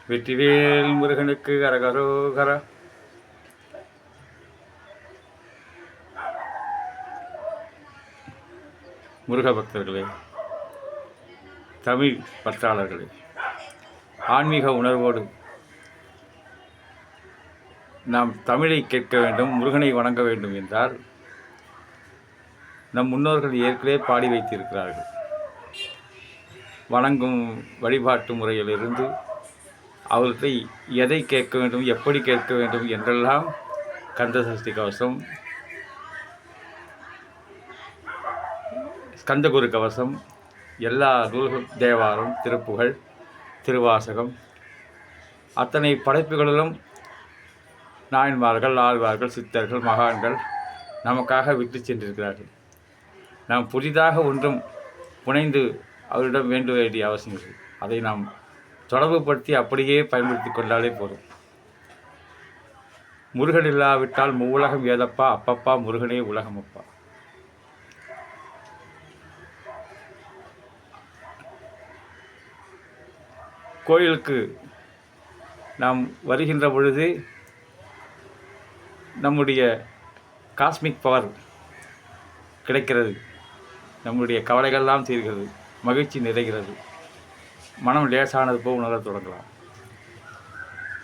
வெற்றிவேல் முருகனுக்கு அரகரோகரா. முருக பக்தர்களே, தமிழ் பற்றாளர்களே, ஆன்மீக உணர்வோடு நாம் தமிழை கேட்க வேண்டும், முருகனை வணங்க வேண்டும் என்றால் நம் முன்னோர்கள் ஏற்கனவே பாடி வைத்திருக்கிறார்கள். வணங்கும் வழிபாட்டு முறையிலிருந்து அவர்களை எதை கேட்க வேண்டும், எப்படி கேட்க வேண்டும் என்றெல்லாம் கந்தசஷ்டி கவசம், ஸ்கந்தகுரு கவசம், எல்லா நூல்கள், தேவாரம், திருப்புகழ், திருவாசகம், அத்தனை படைப்புகளிலும் நாயன்மார்கள், ஆழ்வார்கள், சித்தர்கள், மகான்கள் நமக்காக விட்டு சென்றிருக்கிறார்கள். நாம் புதிதாக ஒன்றும் புனைந்து அவரிடம் வேண்ட வேண்டிய அவசியம் இல்லை. அதை நாம் தொடர்புபடுத்தி அப்படியே பயன்படுத்தி கொண்டாலே போதும். முருகன் இல்லாவிட்டால் மூவுலகம் ஏதப்பா, அப்பப்பா முருகனே உலகமப்பா. கோயிலுக்கு நாம் வருகின்ற பொழுது நம்முடைய காஸ்மிக் பவர் கிடைக்கிறது, நம்முடைய கவலைகள்லாம் தீர்கிறது, மகிழ்ச்சி நிறைகிறது, மனம் லேசானது போல் உணரத் தொடங்கலாம்.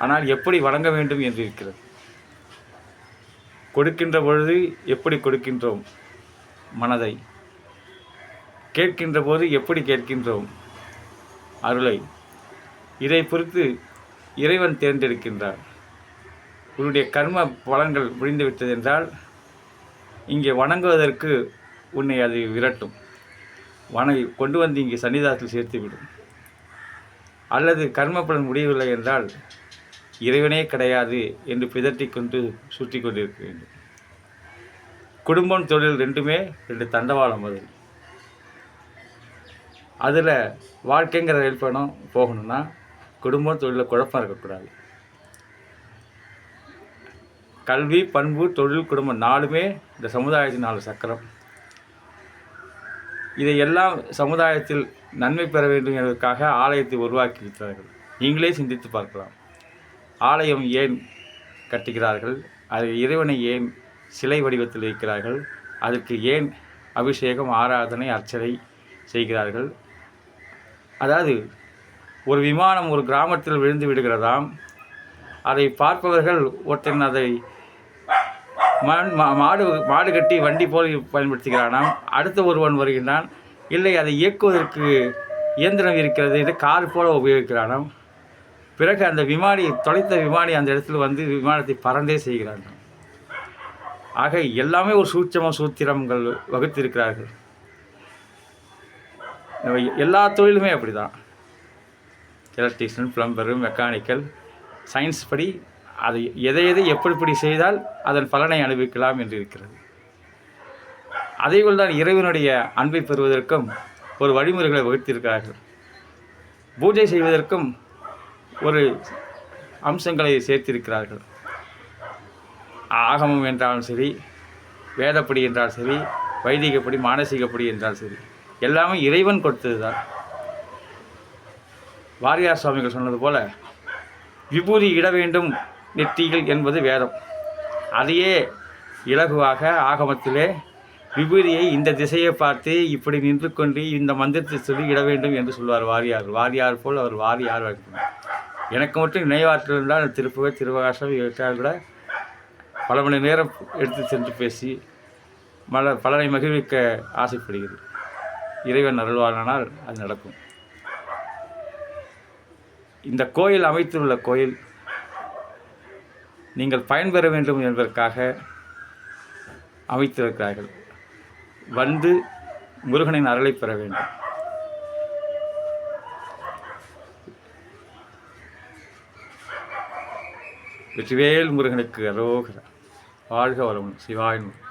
ஆனால் எப்படி வணங்க வேண்டும் என்று இருக்கிறது. கொடுக்கின்ற பொழுது எப்படி கொடுக்கின்றோம் மனதை, கேட்கின்ற போது எப்படி கேட்கின்றோம் அருளை, இதை பொறுத்து இறைவன் தேர்ந்தெடுக்கின்றார். உன்னுடைய கர்ம பலன்கள் முடிந்துவிட்டது என்றால் இங்கே வணங்குவதற்கு உன்னை அது விரட்டும், கொண்டு வந்து இங்கே சன்னிதானத்தில் சேர்த்துவிடும். அல்லது கர்ம பலன் முடியவில்லை என்றால் இறைவனே கிடையாது என்று பிதற்றி கொண்டு சுற்றி கொண்டிருக்க வேண்டும். குடும்பம், தொழில் ரெண்டுமே ரெண்டு தண்டவாளம் அது. அதில் வாழ்க்கைங்கிற ரயில் போகணும்னா குடும்பம், தொழிலில் குழப்பம் இருக்கக்கூடாது. கல்வி, பண்பு, தொழில், குடும்பம் நாலுமே இந்த சமுதாயத்தின் 4 சக்கரம். இதையெல்லாம் சமுதாயத்தில் நன்மை பெற வேண்டும் என்பதற்காக ஆலயத்தை உருவாக்கி இருக்கிறார்கள். நீங்களே சிந்தித்து பார்க்கலாம். ஆலயம் ஏன் கட்டுகிறார்கள்? அதில் இறைவனை ஏன் சிலை வடிவத்தில் வைக்கிறார்கள்? அதற்கு ஏன் அபிஷேகம், ஆராதனை, அர்ச்சனை செய்கிறார்கள்? அதாவது ஒரு விமானம் ஒரு கிராமத்தில் விழுந்து விடுகிறதாம். அதை பார்ப்பவர்கள் ஒருத்தன் அதை மாடு கட்டி வண்டி போல் பயன்படுத்துகிறானாம். அடுத்த ஒருவன் வருகின்றான், இல்லை அதை இயக்குவதற்கு இயந்திரம் இருக்கிறது என்று கார் போல உபயோகிக்கிறானாம். பிறகு அந்த விமானி, தொலைத்த விமானி அந்த இடத்தில் வந்து விமானத்தை பறந்தே செய்கிறான். ஆக எல்லாமே ஒரு சூத்திரங்கள் வகுத்திருக்கிறார்கள். எல்லா தொழிலுமே அப்படி தான். எலக்ட்ரீஷியன், பிளம்பரு, மெக்கானிக்கல், சயின்ஸ் படி அதை எதை எப்படி செய்தால் அதன் பலனை அனுபவிக்கலாம் என்று இருக்கிறது. அதேபோல் தான் இறைவனுடைய அன்பை பெறுவதற்கும் ஒரு வழிமுறைகளை வகுத்திருக்கிறார்கள். பூஜை செய்வதற்கும் ஒரு அம்சங்களை சேர்த்திருக்கிறார்கள். ஆகமம் என்றாலும் சரி, வேதப்படி என்றால் சரி, வைதிகப்படி, மானசீகப்படி என்றால் சரி, எல்லாமே இறைவன் கொடுத்தது தான். வாரியார் சுவாமிகள் சொன்னது போல விபூதி இட வேண்டும் நெற்றிகள் என்பது வேதம். அதையே இலகுவாக ஆகமத்திலே விபூதியை இந்த திசையை பார்த்து இப்படி நின்று கொண்டு இந்த மந்திரத்தை சொல்லி இட வேண்டும் என்று சொல்வார் வாரியார். வாரியார் போல் அவர் வாரியார் வைக்கணும். எனக்கு மட்டும் நினைவாற்றல் இருந்தால் திருப்புகழ், திருவகாசம் இவற்றால் கூட பல மணி நேரம் எடுத்து சென்று பேசி பலனை மகிழ்விக்க ஆசைப்படுகிறது. இறைவன் அருள்வானால் அது நடக்கும். இந்த கோயில் அமைத்துள்ள கோயில் நீங்கள் பயன்பெற வேண்டும் என்பதற்காக அமைத்திருக்கிறார்கள். வந்து முருகனின் அருளை பெற வேண்டும். வெற்றிவேல் முருகனுக்கு அரோகரா. வாழ்க வளமுடன். சிவாய நமः.